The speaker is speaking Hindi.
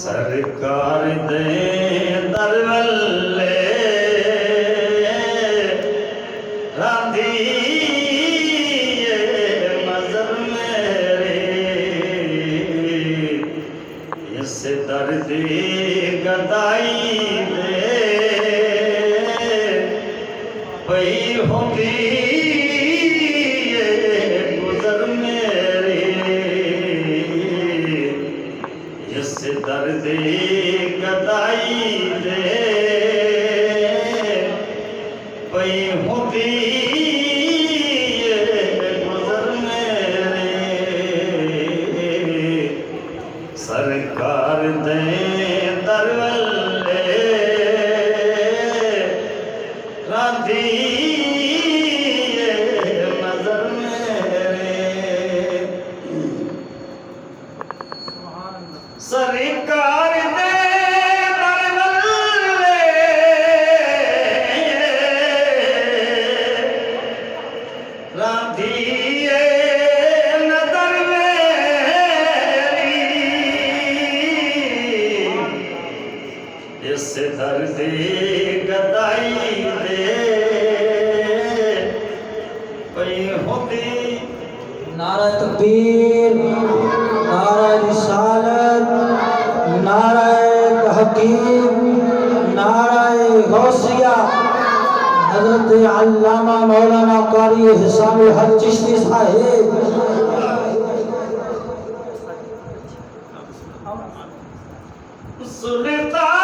सरकार दे दरवल्ले राधी मजर मेरे इस दर्दी गदाई दे पई होगी गुजर मेरे इस दर्दी गदाई दे पई होगी गुजर मेरे सरकार दे दरवल्ले राधी मजर मेरे सरकार दे दरवल्ले राधी नजर मेरी इस दर्दी गदाई दे पई होती नारा तकबीर, नारा रिसालत, नारा हकीम, नारा गौसिया। हजरत अल्लामा मौलाना कारी हिसामुल हक चिश्ती साहिब सुल्तान